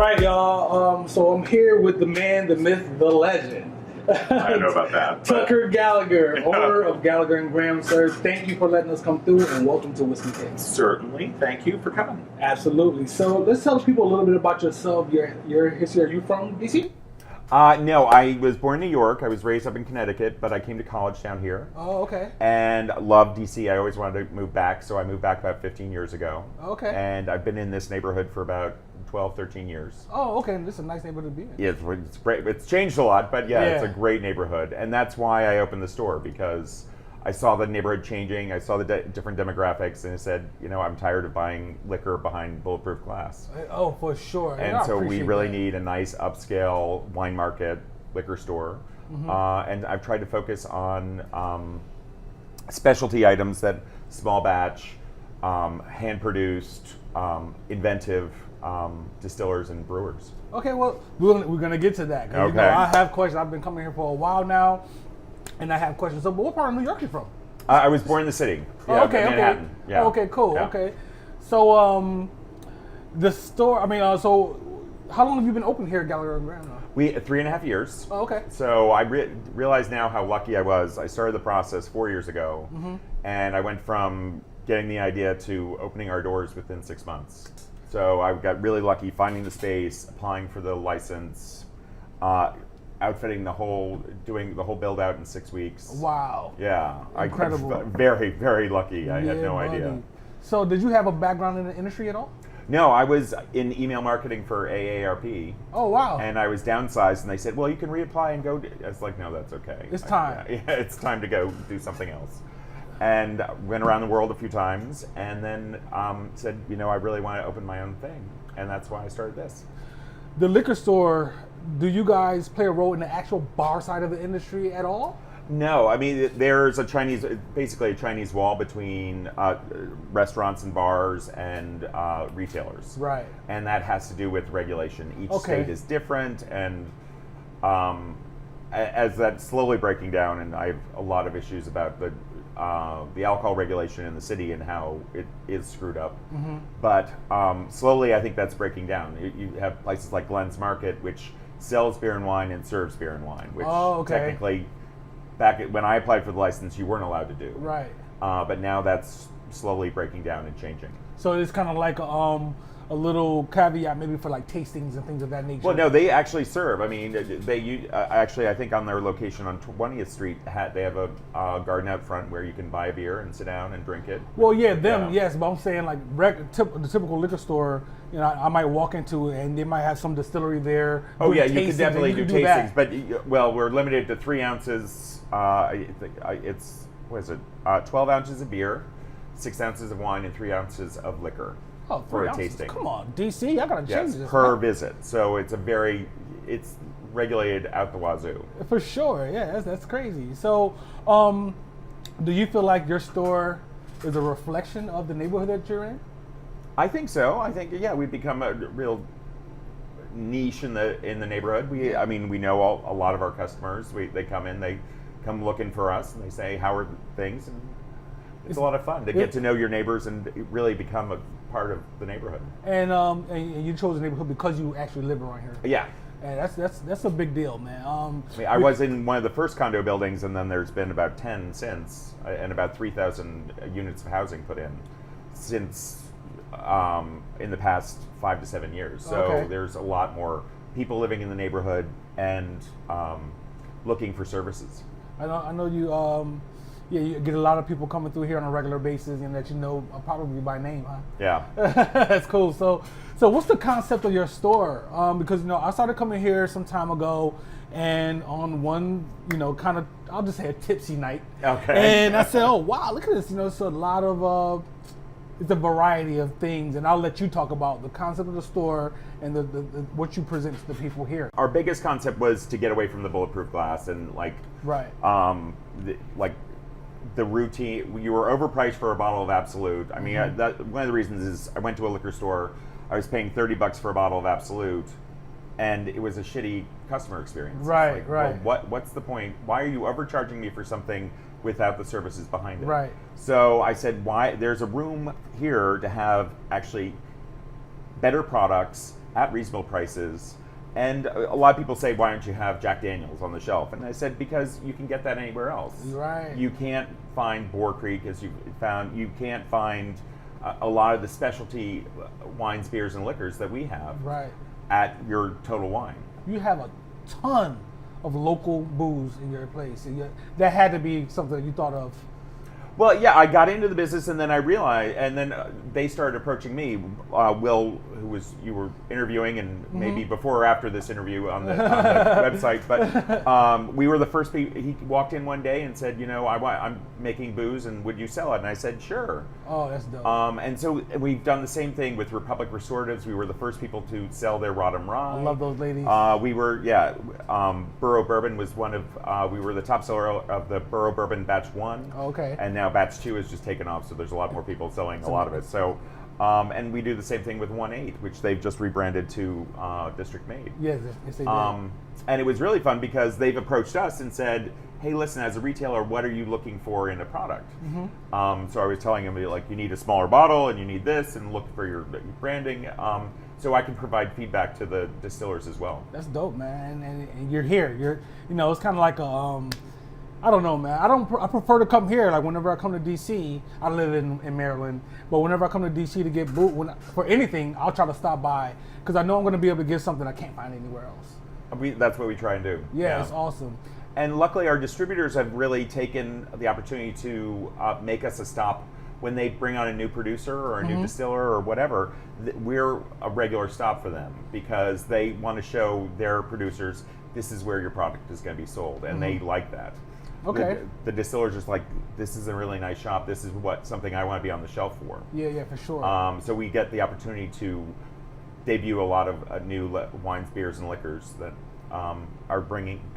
right, y'all. So I'm here with the man, the myth, the legend. I don't know about that. Tucker Gallagher, owner of Gallagher and Graham, sir. Thank you for letting us come through, and welcome to Whiskey Takes. Certainly. Thank you for coming. Absolutely. So let's tell people a little bit about yourself, your history. Are you from DC? No, I was born in New York. I was raised up in Connecticut, but I came to college down here. Oh, okay. And loved DC. I always wanted to move back, so I moved back about 15 years ago. Okay. And I've been in this neighborhood for about 12, 13 years. Oh, okay. This is a nice neighborhood to be in. Yeah, it's great. It's changed a lot, but yeah, it's a great neighborhood. And that's why I opened the store, because I saw the neighborhood changing. I saw the different demographics, and I said, I'm tired of buying liquor behind bulletproof glass. Oh, for sure. And so we really need a nice upscale wine market liquor store. Mm-hmm. And I've tried to focus on specialty items that small batch, hand produced, inventive distillers and brewers. Okay, well, we're gonna get to that. Okay. I have questions. I've been coming here for a while now, and I have questions. So, but what part of New York are you from? I was born in the city. Yeah, okay, Manhattan. okay. Yeah. Okay, cool. Yeah. Okay. So, the store. So how long have you been open here at Gallagher and Graham? We 3.5 years. Oh, okay. So I realize now how lucky I was. I started the process 4 years ago, and I went from getting the idea to opening our doors within 6 months. So I got really lucky finding the space, applying for the license, outfitting doing the whole build out in 6 weeks. Wow. Yeah. Incredible. I'm very, very lucky. I had no idea. So did you have a background in the industry at all? No, I was in email marketing for AARP. Oh, wow. And I was downsized, and they said, well, you can reapply and go. I was like, no, that's okay. It's time. It's time to go do something else. And went around the world a few times, and then said, I really want to open my own thing. And that's why I started this. The liquor store, do you guys play a role in the actual bar side of the industry at all? No, I mean, there's basically a Chinese wall between restaurants and bars and retailers. Right. And that has to do with regulation. Each state is different, and as that's slowly breaking down, and I have a lot of issues about the alcohol regulation in the city and how it is screwed up. Mm-hmm. But slowly, I think that's breaking down. You have places like Glenn's Market, which sells beer and wine and serves beer and wine, which technically, when I applied for the license, you weren't allowed to do. Right. But now that's slowly breaking down and changing. So it's kind of like a little caveat, maybe for like tastings and things of that nature. Well, no, they actually serve. I mean, actually, I think on their location on 20th Street, they have a garden out front where you can buy a beer and sit down and drink it. Well, yes, but I'm saying like the typical liquor store, I might walk into and they might have some distillery there. Oh yeah, you could definitely do tastings, but we're limited to 3 ounces. It's 12 ounces of beer, 6 ounces of wine, and 3 ounces of liquor. Oh, for a ounces. tasting. Come on, DC, I gotta change this. Per visit. So it's regulated out the wazoo. For sure, yeah, that's crazy. So, do you feel like your store is a reflection of the neighborhood that you're in? I think so. I think we've become a real niche in the neighborhood. We know a lot of our customers. They come looking for us, and they say, "How are things?" And it's a lot of fun to get to know your neighbors and really become a part of the neighborhood. And you chose the neighborhood because you actually live around here. Yeah. And that's a big deal, man. I was in one of the first condo buildings, and then there's been about 10 since, and about 3,000 units of housing put in since in the past 5 to 7 years. So there's a lot more people living in the neighborhood and looking for services. I know you. You get a lot of people coming through here on a regular basis, and that probably by name, huh? Yeah. That's cool. So what's the concept of your store? Because I started coming here some time ago, and on one kind of, I'll just say a tipsy night. Okay. And I said, oh wow, look at this. It's a lot of it's a variety of things, and I'll let you talk about the concept of the store and the what you present to the people here. Our biggest concept was to get away from the bulletproof glass and the routine. You were overpriced for a bottle of Absolute. I mean, one of the reasons is I went to a liquor store. I was paying $30 for a bottle of Absolute, and it was a shitty customer experience. Right. Well, what's the point? Why are you overcharging me for something without the services behind it? Right. So I said, why? There's a room here to have actually better products at reasonable prices. And a lot of people say, why don't you have Jack Daniels on the shelf? And I said, because you can get that anywhere else. Right. You can't find Boar Creek, as you found. You can't find a lot of the specialty wines, beers, and liquors that we have at your Total Wine. You have a ton of local booze in your place. That had to be something you thought of. Well, yeah, I got into the business, and then I realized, and then they started approaching me. Will, you were interviewing, and maybe before or after this interview on the website, but we were the first people. He walked in one day and said, I'm making booze, and would you sell it? And I said, sure. Oh, that's dope. And so we've done the same thing with Republic Restoratives. We were the first people to sell their Rodham Rye. I love those ladies. We were, Burrow Bourbon was one of, we were the top seller of the Burrow Bourbon Batch 1. Okay. And now Batch 2 has just taken off, so there's a lot more people selling a lot of it. So, and we do the same thing with 1-8, which they've just rebranded to District Made. Yes, they did. And it was really fun because they've approached us and said, hey, listen, as a retailer, what are you looking for in a product? So I was telling them, like, you need a smaller bottle, and you need this, and look for your branding. So I can provide feedback to the distillers as well. That's dope, man. And you're here. It's kind of like a, I don't know, man. I prefer to come here. Like, whenever I come to DC, I live in Maryland, but whenever I come to DC to get boot, for anything, I'll try to stop by because I know I'm going to be able to get something I can't find anywhere else. That's what we try and do. Yeah, it's awesome. And luckily, our distributors have really taken the opportunity to make us a stop when they bring on a new producer or a new distiller or whatever. We're a regular stop for them because they want to show their producers this is where your product is going to be sold, and they like that. Okay. The distiller's just like, this is a really nice shop. This is something I want to be on the shelf for. Yeah, for sure. So we get the opportunity to debut a lot of new wines, beers, and liquors that are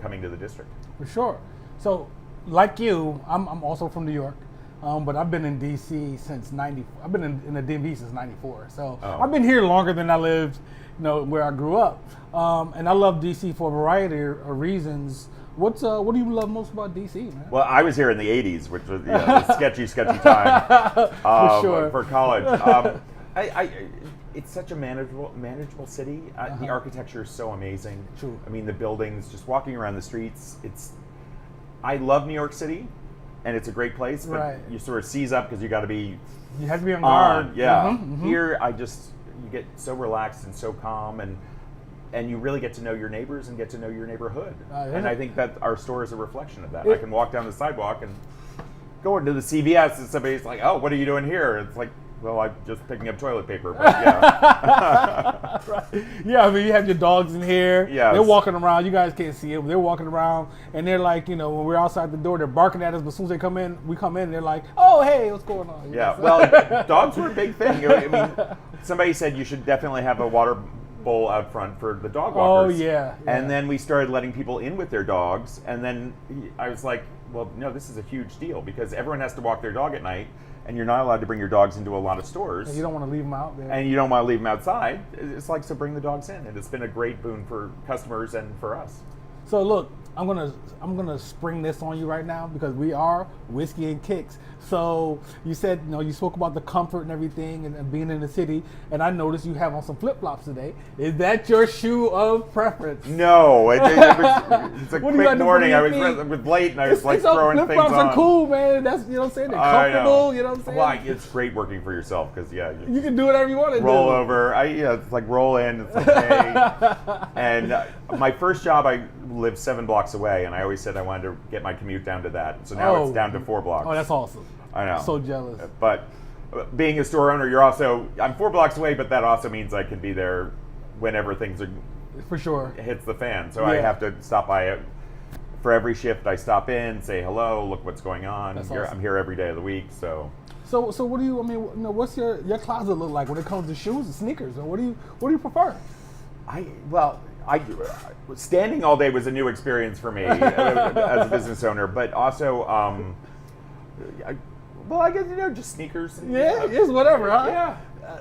coming to the district. For sure. So, like you, I'm also from New York, but I've been in DC since '90. I've been in the DMV since '94. So I've been here longer than I lived, where I grew up. And I love DC for a variety of reasons. What do you love most about DC, man? Well, I was here in the '80s, which was a sketchy time for sure. For college. It's such a manageable city. The architecture is so amazing. True. I mean, the buildings, just walking around the streets. I love New York City, and it's a great place. But you sort of seize up because you got to be. You have to be on guard. Yeah. Here, you get so relaxed and so calm, and you really get to know your neighbors and get to know your neighborhood. And I think that our store is a reflection of that. I can walk down the sidewalk and go into the CVS, and somebody's like, "Oh, what are you doing here?" It's like, well, I'm just picking up toilet paper, but yeah. Yeah, I mean, you have your dogs in here. Yeah. They're walking around. You guys can't see them. They're walking around, and they're like, when we're outside the door, they're barking at us, but as soon as we come in, and they're like, oh, hey, what's going on? Yeah, well, dogs were a big thing. I mean, somebody said you should definitely have a water bowl out front for the dog walkers. Oh, yeah. And then we started letting people in with their dogs, and then I was like, well, no, this is a huge deal because everyone has to walk their dog at night. And you're not allowed to bring your dogs into a lot of stores. And you don't want to leave them out there. And you don't want to leave them outside. It's like, so bring the dogs in. And it's been a great boon for customers and for us. So look, I'm gonna spring this on you right now because we are Whiskey and Kicks. So you said, you spoke about the comfort and everything and being in the city, and I noticed you have on some flip-flops today. Is that your shoe of preference? No, it's a quick morning. I was late and I was throwing things on. Flip-flops are cool, man. That's, what I'm saying? They're comfortable, you know what I'm saying? Well, it's great working for yourself because, you can do whatever you want to do. Roll over. It's like roll in. It's okay. And my first job, I lived 7 blocks away, and I always said I wanted to get my commute down to that. So now it's down to 4 blocks. Oh, that's awesome. I know. I'm so jealous. But being a store owner, I'm 4 blocks away, but that also means I can be there whenever things for sure hits the fan. So I have to stop by it for every shift. I stop in, say hello, look what's going on. That's awesome. I'm here every day of the week. So what do you? What's your closet look like when it comes to shoes and sneakers? Or what do you prefer? Standing all day was a new experience for me as a business owner, but also, I guess just sneakers. Yeah, it's whatever, huh? Yeah,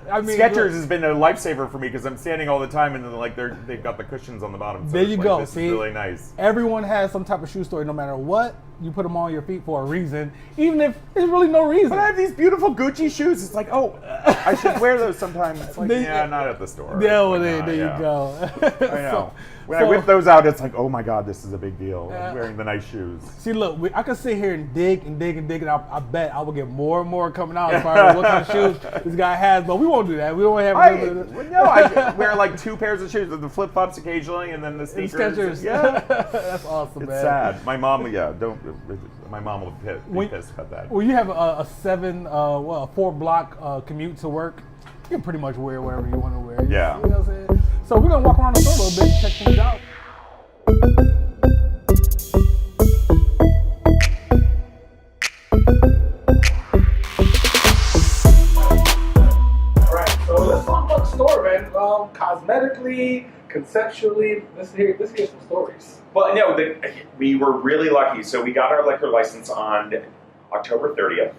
I mean, Skechers look, has been a lifesaver for me because I'm standing all the time and like they've got the cushions on the bottom. So there you it's go. This See, is really nice. Everyone has some type of shoe story. No matter what, you put them on your feet for a reason, even if there's really no reason. But I have these beautiful Gucci shoes. It's like, oh, I should wear those sometime. It's like, yeah, not at the store. Yeah, well, Like, there you go. I know. When I whip those out, it's like, oh my God, this is a big deal. I'm wearing the nice shoes. See, look, I could sit here and dig and dig and dig, and I bet I will get more and more coming out as far as what kind of shoes this guy has. But we won't do that. We don't have. I wear like 2 pairs of shoes, the flip flops occasionally, and then the sneakers. Skechers. Yeah, That's awesome, it's man. sad. My mom, my mom will be pissed about that. When you have a 4-block commute to work, you can pretty much wear whatever you want to wear. Yeah. You know what I'm saying? So we're gonna walk around the store a little bit, check things out. All right, so let's talk about the store, man. Cosmetically, conceptually, let's hear some stories. Well, no, we were really lucky. So we got our liquor license on October 30th,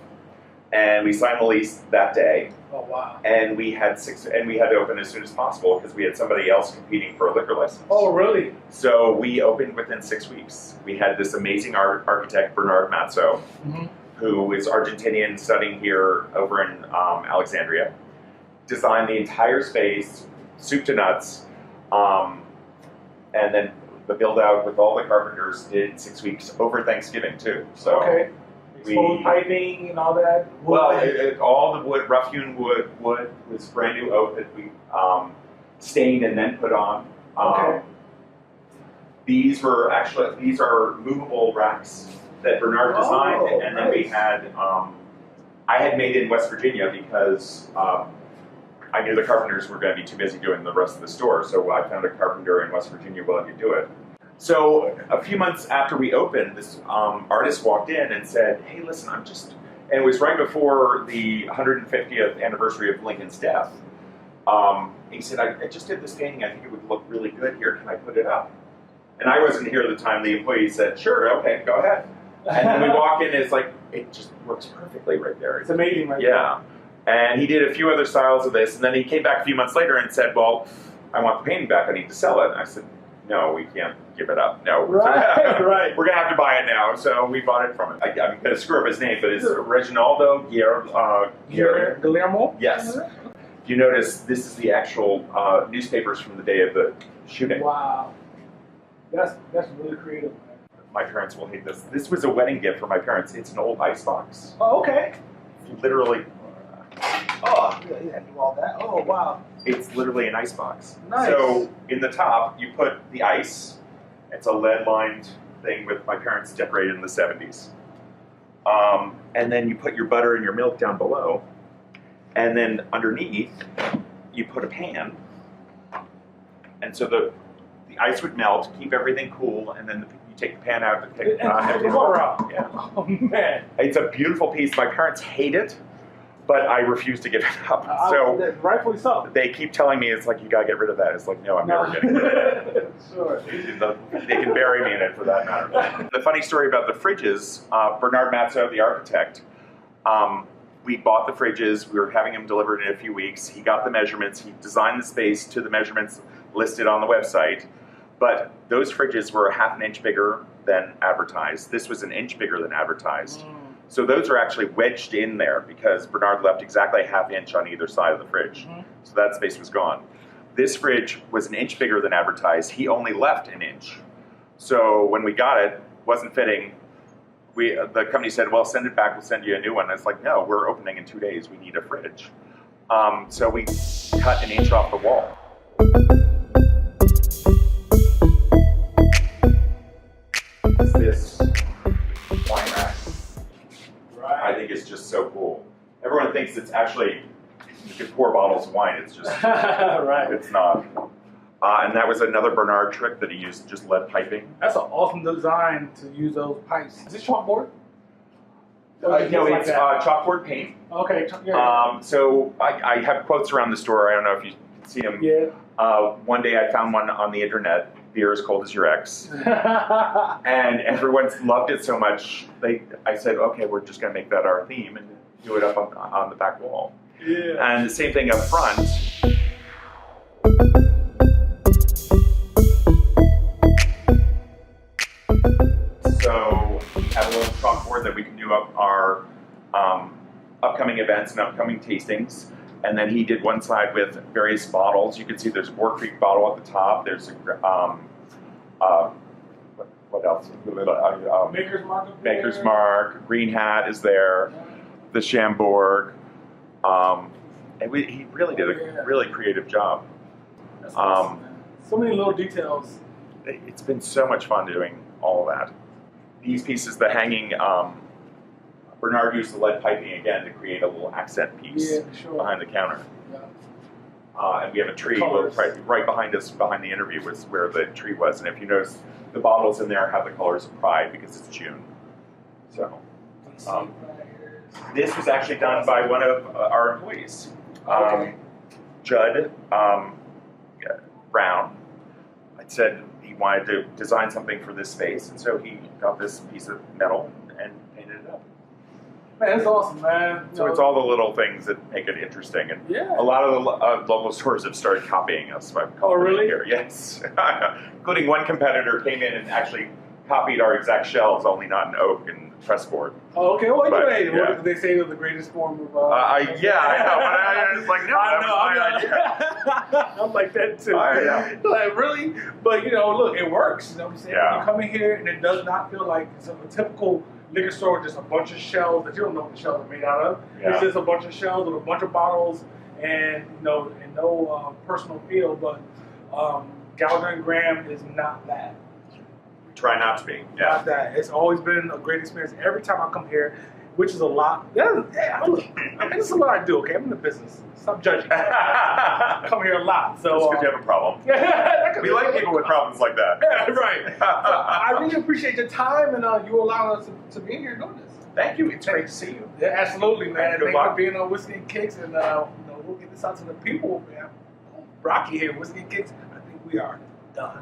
and we signed the lease that day. Oh wow! And we had to open as soon as possible because we had somebody else competing for a liquor license. Oh really? So we opened within 6 weeks. We had this amazing architect, Bernard Mazzo, who is Argentinian, studying here over in Alexandria, designed the entire space, soup to nuts, and then the build out with all the carpenters did in 6 weeks over Thanksgiving too. So okay. Exposed piping and all that. Well, all the wood, rough hewn wood was brand new oak that we stained and then put on. Okay. These are movable racks that Bernard designed, and then we had I had made in West Virginia because I knew the carpenters were going to be too busy doing the rest of the store, so I found a carpenter in West Virginia willing to do it. So a few months after we opened, this artist walked in and said, "Hey, listen, and it was right before the 150th anniversary of Lincoln's death. He said, I just did this painting. I think it would look really good here. Can I put it up?" And I wasn't here at the time. The employee said, "Sure, okay, go ahead." And then we walk in, and it's like, it just works perfectly right there. It's amazing, right? Yeah. And he did a few other styles of this, and then he came back a few months later and said, "Well, I want the painting back. I need to sell it." And I said, "No, we can't give it up. No, right. We're gonna have to buy it now." So we bought it from him. I'm gonna screw up his name, but it's Reginaldo Guillermo. Yes. If you notice, this is the actual newspapers from the day of the shooting. Wow, that's really creative. My parents will hate this. This was a wedding gift for my parents. It's an old icebox. Oh, okay. Literally. Oh, yeah, do all that. Oh, wow. It's literally an icebox. Nice. So in the top, you put the ice. It's a lead-lined thing with my parents decorated in the 70s. And then you put your butter and your milk down below. And then underneath, you put a pan. And so the ice would melt, keep everything cool, and then you take the pan out and take the water out. Yeah. Oh, man. It's a beautiful piece. My parents hate it, but I refuse to give it up. So rightfully so. they keep telling me, it's like, you gotta get rid of that. It's like, no, I'm never getting rid of it. Sure. They can bury me in it for that matter. The funny story about the fridges, Bernard Mazzo, the architect, we bought the fridges. We were having them delivered in a few weeks. He got the measurements. He designed the space to the measurements listed on the website. But those fridges were a half an inch bigger than advertised. This was an inch bigger than advertised. So those are actually wedged in there because Bernard left exactly a half inch on either side of the fridge. So that space was gone. This fridge was an inch bigger than advertised. He only left an inch. So when we got it, wasn't fitting. The company said, "Well, send it back. We'll send you a new one." And it's like, "No, we're opening in 2 days. We need a fridge." So we cut an inch off the wall. This wine rack, I think is just so cool. Everyone thinks it's actually, you can pour bottles of wine. It's just, right. It's not. And that was another Bernard trick that he used, just lead piping. That's an awesome design to use those pipes. Is this chalkboard? No, it's chalkboard paint. Okay. Yeah. So I have quotes around the store. I don't know if you can see them. Yeah. One day I found one on the internet. Beer as cold as your ex. And everyone's loved it so much. I said, okay, we're just going to make that our theme and do it up on the back wall. Yeah. And the same thing up front. So we have a little chalkboard that we can do up our upcoming events and upcoming tastings. And then he did one side with various bottles. You can see there's a Boar Creek bottle at the top. There's a what else? Maker's Mark. Maker's Mark. Green Hat is there. The Chambord. And he really did a really creative job. That's awesome, man. So many little details. It's been so much fun doing all of that. These pieces, the hanging, Bernard used the lead piping again to create a little accent piece behind the counter. Yeah. And we have a tree right behind us, behind the interview was where the tree was. And if you notice, the bottles in there have the colors of pride because it's June. So this was actually done by one of our employees, Judd Brown. I said he wanted to design something for this space, and so he got this piece of metal and painted it up. Man, it's awesome, man. So it's all the little things that make it interesting, and a lot of the local stores have started copying us. Oh, really? Here. Yes, including one competitor came in and actually copied our exact shelves, only not in oak and pressboard. Oh, okay. Well, what did they say was the greatest form of? I know, but I was like, no, that was my idea. I'm like that too. Like, really? But look, it works. You know what I'm saying? Yeah. You come in here and it does not feel like it's a typical liquor store with just a bunch of shelves that you don't know what the shelves are made out of. Yeah. It's just a bunch of shelves with a bunch of bottles and no personal feel. But Gallagher and Graham is not that. Try not to be. Yeah. Not that. It's always been a great experience every time I come here, which is a lot. It's a lot I do. Okay, I'm in the business. Stop judging. I come here a lot. So just because you have a problem. We like people with problems like that. Yeah, right. So I really appreciate your time and you allowing us to be here doing this. Thank you. It's great to see you. Yeah, absolutely, man. Good Thanks luck. for being on Whiskey and Kicks, and we'll get this out to the people, man. Rocky here, Whiskey and Kicks. I think we are done.